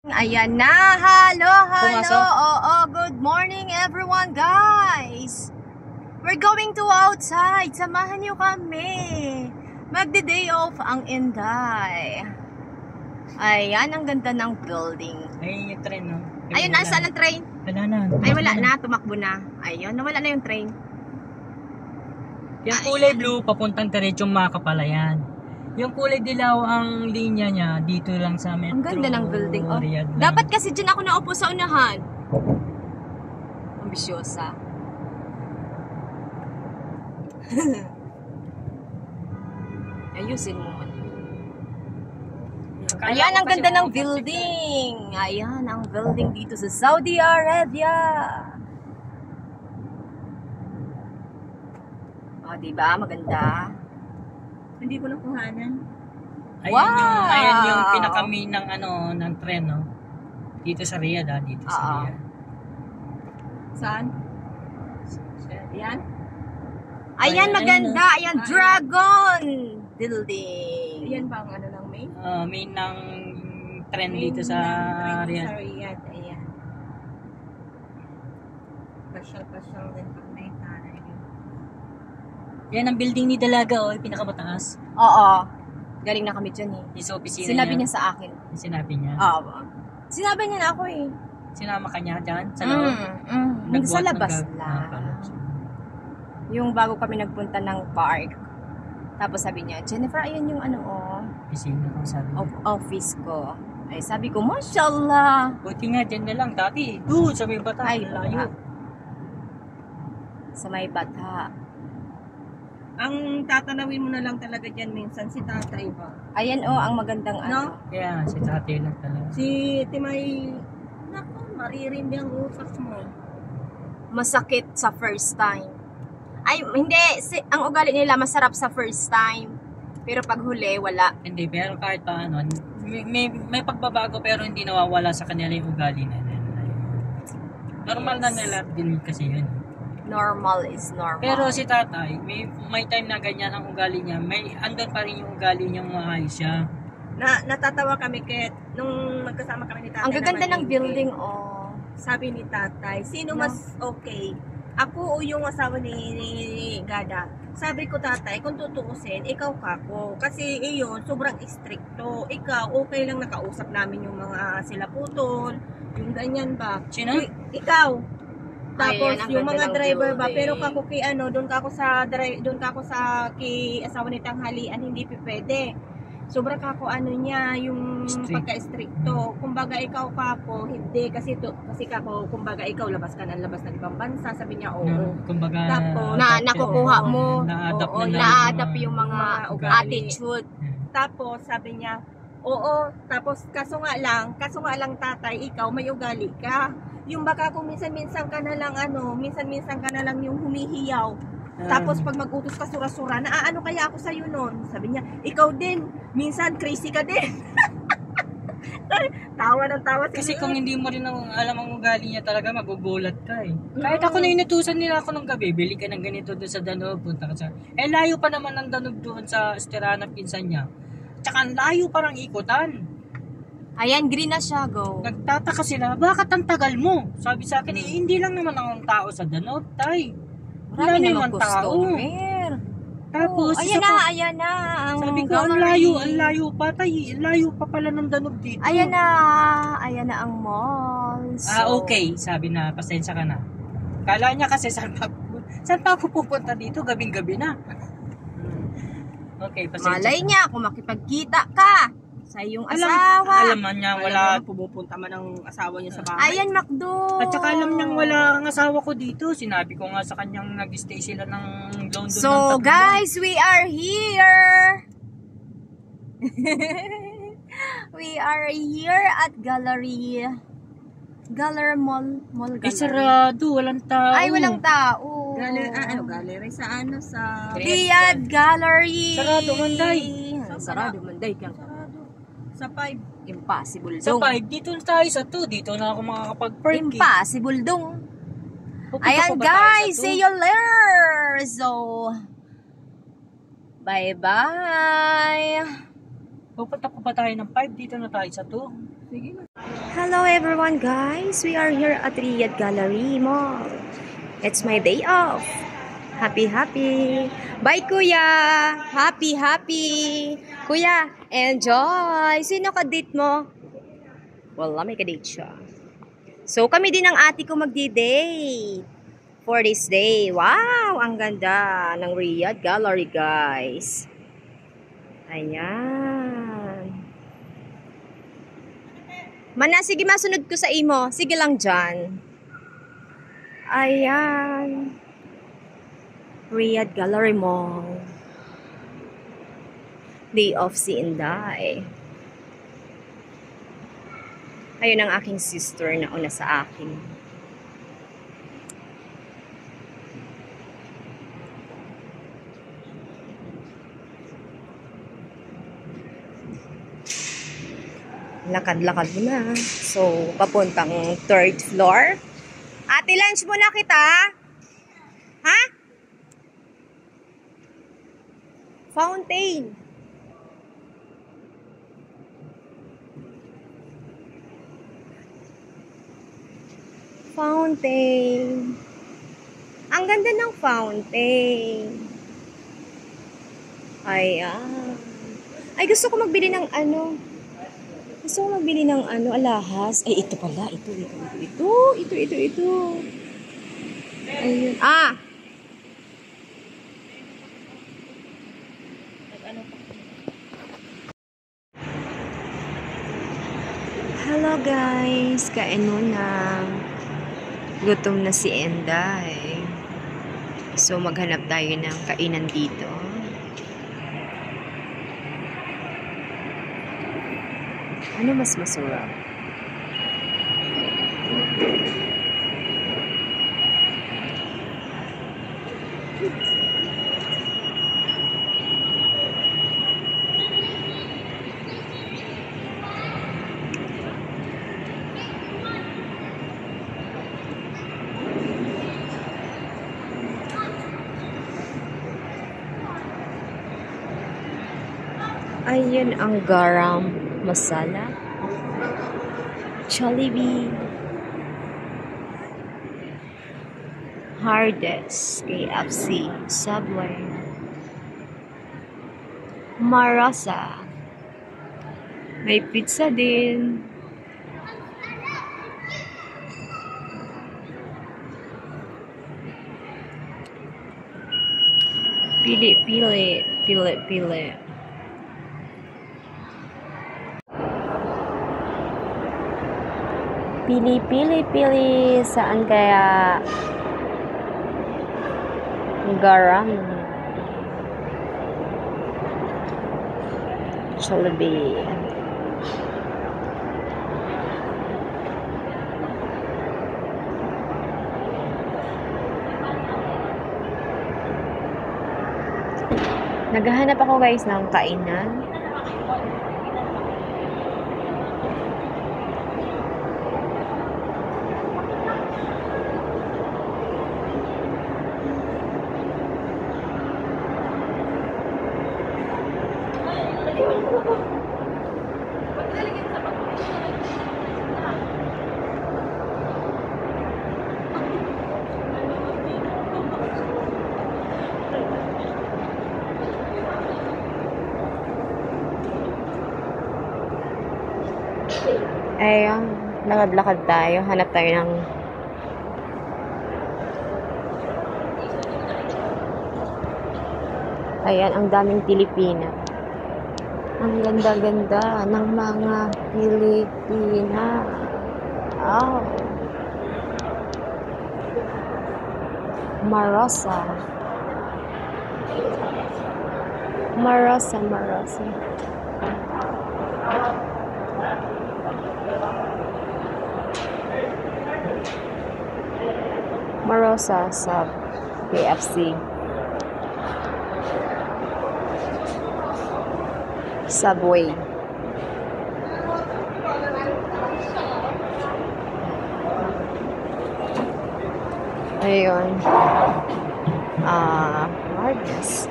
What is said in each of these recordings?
Ayan na, hello. Pumasok? Oo, good morning everyone guys. We're going to outside. Samahan niyo kami. Magde-day off ang Inday. Ayan, ang ganda ng building. Ayun yung train, no? Ayun, nasaan ang train? Wala na. Ay, wala na, tumakbo na. Ayun, nawala na yung train. Yung kulay blue, papuntang Diretsong Makapalayan. Yung kulay dilaw, ang linya niya, dito lang sa Metro. Ang ganda ng building. Oh. Riyadh lang. Dapat kasi dyan ako naupo sa unahan. Ambisyosa. Ayusin mo. Ayan, ang ganda ng building. Ayan, ang building dito sa Saudi Arabia. Oh, diba? Maganda. Hindi ko nakuhanan. Ayan yung pinaka-main ng ng tren, no? Dito sa Riyadh, dito sa Riyadh. Saan? Yan? Ayan, maganda. Ayan, Dragon Building. Yan ba ang ano ng main? Main ng tren dito sa Riyadh. Sa Riyadh, ayan. Pasyal-pasyal din pag may tanay. Yan ang building ni Dalaga, yung pinakamataas. Oo. Galing na kami dyan eh. Yung sa opisina Sinabi niya sa akin. Sinabi niya. Oo. Sinabi niya na ako eh. Sinama ka niya dyan? Sa loob? Hindi sa labas lang. Yung bago kami nagpunta ng park. Tapos sabi niya, Jennifer, ayan yung Opisina ko, sabi niya. office ko. Ay sabi ko, mashallah. Buti nga, dyan na lang. Dati, doon sa may bata. Ay, layo. Sa may bata. Ang tatanawin mo na lang talaga dyan minsan si tatay ba? Ayan ang magandang No? Kaya, si tatay lang talaga. Si Timay, naku, maririndi ang utak mo. Masakit sa first time. Ay, hindi. Ang ugali nila masarap sa first time. Pero pag huli, wala. Hindi, pero kahit paano, may pagbabago pero hindi nawawala sa kanila yung ugali na nila. Normal na nila din kasi yun. Normal is normal. Pero si tatay, may time na ganyan ang ugali niya. Andun pa rin yung ugali niyang maayos siya. Natatawa kami kahit nung magkasama kami ni tatay. Ang gaganda ng naman, building, Sabi ni tatay, sino No. mas okay? Ako o yung asawa ni Gada? Sabi ko tatay, kung tutuusin, ikaw kako. Kasi iyon, sobrang stricto. Ikaw, okay lang nakausap namin yung mga sila putol, yung ganyan ba? Sino? Ikaw. Tapos Ayan, ang yung ganda mga ng driver ba, building. pero kako kay doon kako sa kay asawa ni tanghalian, hindi pwede. Sobrang kako niya, yung Strict. pagka-stricto. Kumbaga ikaw kako, hindi kasi kako, kumbaga ikaw labas ng ibang bansa, sabi niya oo. No, kumbaga, Tapos, nakukuha mo. Na-adapt Oo, na Na-adapt yung mga ugali. attitude. Tapos sabi niya, oo, tapos kaso nga lang tatay, ikaw may ugali ka. Yung baka kung minsan-minsan ka na lang minsan-minsan ka na lang yung humihiyaw. Tapos pag mag-utos ka sura-sura, ano kaya ako sa'yo nun? Sabi niya, ikaw din, minsan crazy ka din. Tawa ng tawa. kasi kung hindi mo rin alam ang ugali niya talaga, magugulat ka eh. Kahit ako na inutusan nila ako ng gabi, bili ka ng ganito doon sa Danube, punta ka sa... layo pa naman ng Danube doon sa Estirana, pinsan niya. Tsaka layo parang ikutan. Ayan, green na siya, go. Nagtataka sila, bakit ang tagal mo? Sabi sa akin, hindi lang naman ang tao sa Danube, tay. Marami naman naman customer. Tapos, Ayan na. sabi ko, ang layo pa, tay. Layo pa pala ng Danube dito. Ayan na ang mall. Okay, sabi na, pasensya ka na. Kala niya kasi saan pa ako pupunta dito, gabing-gabi na. Okay, pasensya. Malay niya kung makipagkita ka sa iyong asawa. Alam niya, wala. Pumupunta man ang asawa niya sa bahay. Ayan, Macdo. At saka alam niyang wala ang asawa ko dito. Sinabi ko nga sa kanyang nag-stay sila ng London. So, guys, we are here. We are here at Gallery Mall. Gallery. Sarado, walang tao. Ay, walang tao. Gallery sa sa Riyadh Gallery. Sarado, Manday. Sarado, Manday. Sa 5. Impossible Sa dong. 5, dito na tayo sa 2. Dito na ako makakapag-park. Impossible dong. Pupunta Ayan, pa ba tayo guys, sa 2? see you later. So, bye-bye. Pupunta pa ba tayo ng 5? Dito na tayo sa 2. Sige na. Hello everyone guys, we are here at Riyadh Gallery Mall. It's my day off. Happy. Bye kuya! Happy. Kuya, enjoy! Sino ka-date mo? Wala, may ka-date siya. So kami din ng ate ko magdi-date for this day. Wow! Ang ganda ng Riyadh Gallery guys. Ayan. Mana, sige masunod ko sa imo. Sige lang dyan. Ayan. Riyadh Gallery Mall. Day off si Inday. Ayun ang aking sister na una sa akin. Lakad-lakad mo na. So, papuntang 3rd floor. Ate, lunch muna kita. Ha? Fountain. Fountain. Ang ganda ng fountain. Ayan. Ay, gusto ko magbili ng ano. Gusto ko magbili ng ano, alahas. Ay, ito pala. Ito. Ayun. Ah! Hello guys. Kain muna. Gutom na si Enday. So, maghanap tayo ng kainan dito. Ano mas masarap? Ayan ang garam masala. Jollibee. Hardee's, KFC, Subway. Marasa. May pizza din. Pili. Pili. Saan kaya garam? Jollibee. Naghahanap ako guys ng kainan. Ayan, lakad-lakad tayo. Hanap tayo ng ayan, ang daming Pilipina. Ang ganda-ganda ng mga Pilipina. Oh. Marasa. Marosa sa KFC. Subway. Ayun. Hardee's.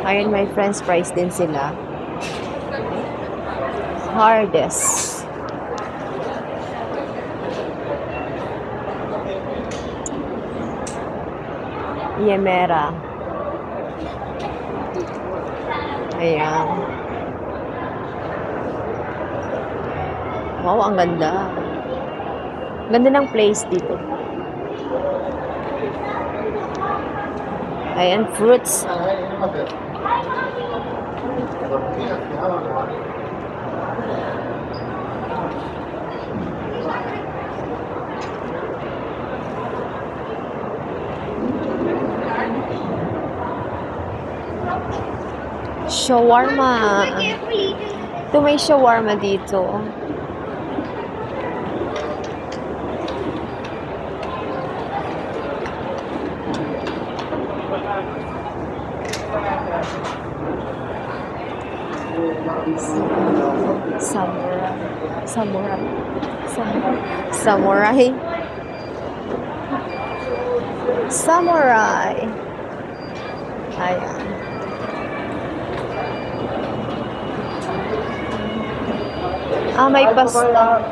Ayun, may french fries din sila. Hardes. Yemera. Ayan. Wow, ang ganda. Ganda ng place dito. Ayan, fruits. Shawarma. Ito may shawarma dito. Samurai. Ayan. May pasta.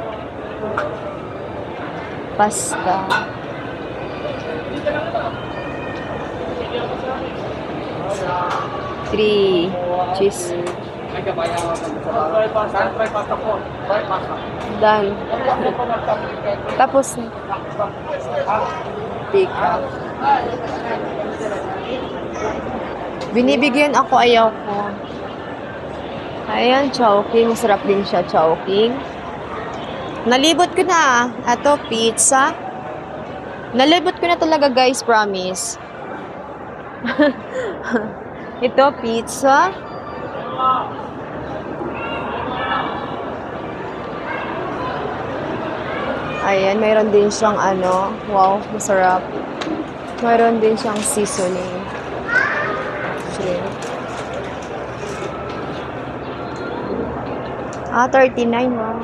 Pasta. Three cheese. Done. Tapos pick up. Binibigyan ako, ayaw ko. Ayan, chowking. Masarap din siya, chowking. Nalibot ko na. Ito, pizza. Nalibot ko na talaga, guys. Promise. Ito, pizza. Ayan, mayroon din siyang wow, masarap. Mayroon din siyang seasoning. Shrimp. 39, wow.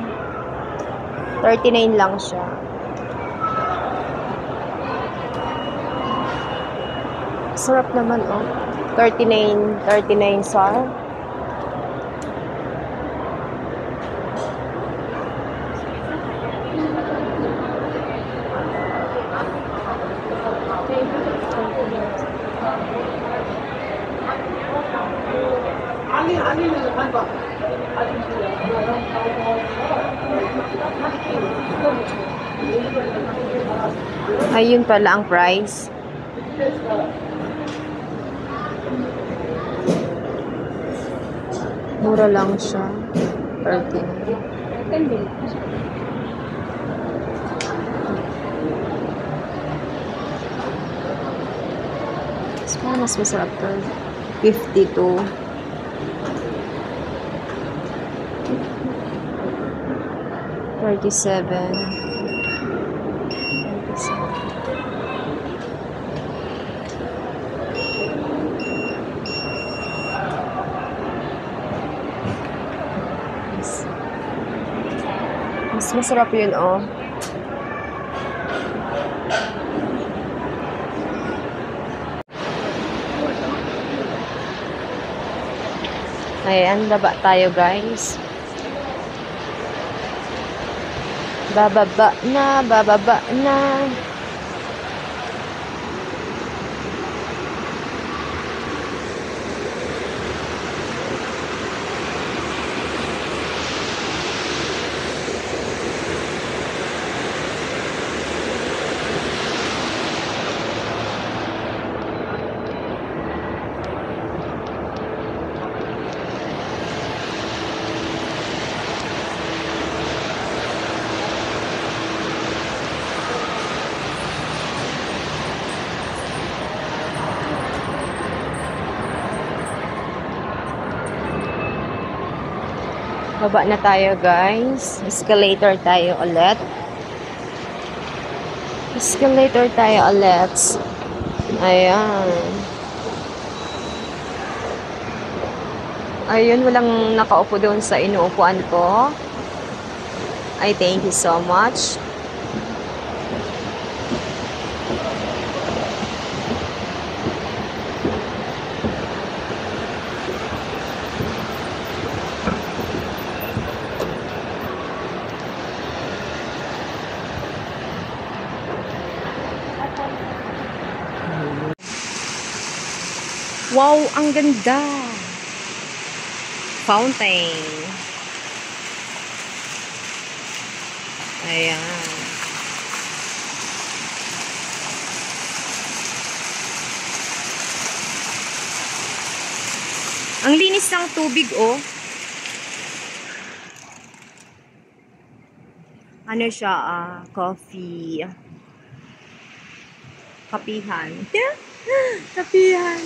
39 lang siya. Sarap naman, oh. 39 sar. Ayun pala ang price. Mura lang siya. 13. Mas masarap to. 52. 37. Mas masarap yun, oh. Ayan, baba tayo, guys. Bababa na. Baba na tayo, guys. Escalator tayo ulit. Ayan. Ayun, walang nakaupo doon sa inuupuan ko. Ay, thank you so much. Wow, ang ganda. Fountain. Ayan. Ang linis ng tubig, oh. Ano siya, coffee. Kapihan. Kapihan.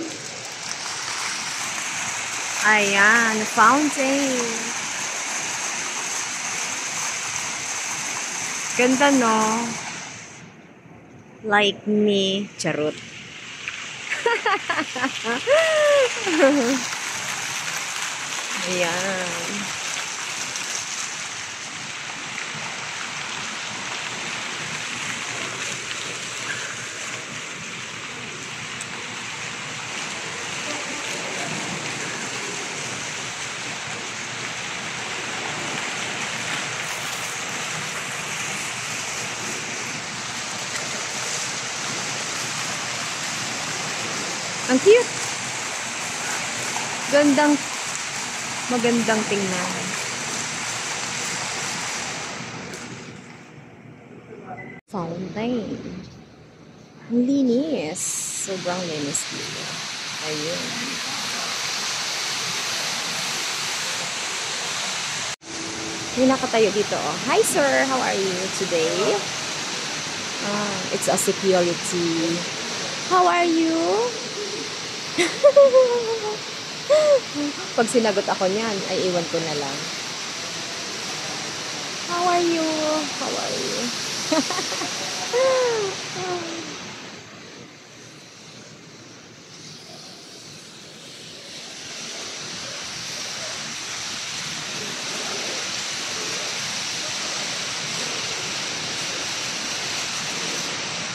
Ayan, fountain. Ganda, no? Like me. Charot. Ayan. Ang cute. Magandang tingnan. Fountain. Ang linis. Sobrang linis dito. Ayun. May nakatayo dito, oh. Hi, sir. How are you today? It's a security. How are you? Pag sinagot ako niyan, ay iwan ko na lang. How are you? How are you?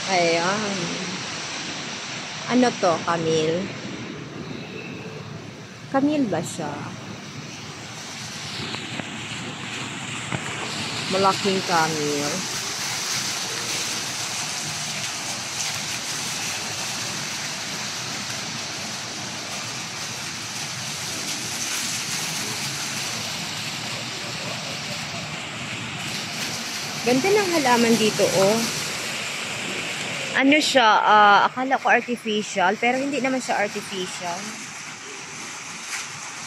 Ayan. Ano to, Camille? Camille ba siya? Malaking Camille. Ganda ng halaman dito, oh. Ano siya, akala ko artificial, pero hindi naman siya artificial.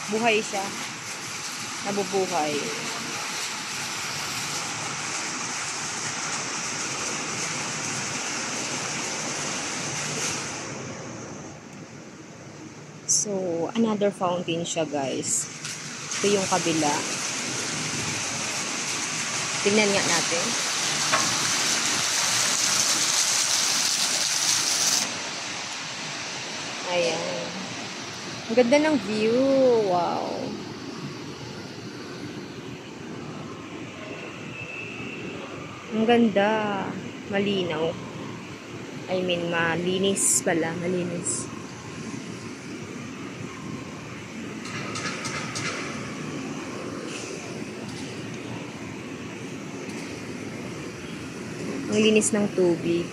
Buhay siya. Nabubuhay. So, another fountain siya, guys. Ito yung kabila. Tingnan nga natin. Ayan. Ang ganda ng view. Wow. Ang ganda. Malinaw. I mean, malinis pala. Malinis. Ang linis ng tubig.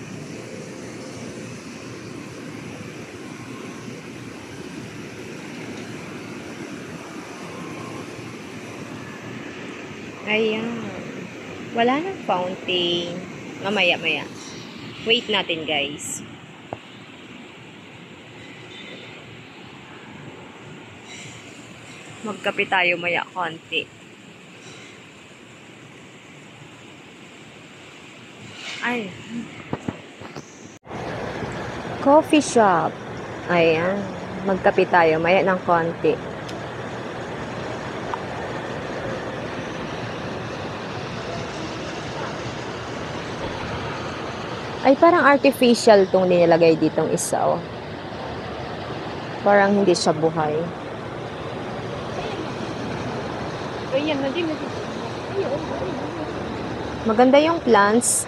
Ayan. Wala nang fountain. Mamaya-maya. Wait natin, guys. Magkape tayo maya konti. Ay. Coffee shop. Ayan. Magkape tayo maya ng konti. Ay, parang artificial tong nilagay ditong isa, oh. Parang hindi siya buhay. Maganda yung plants.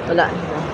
Wala na.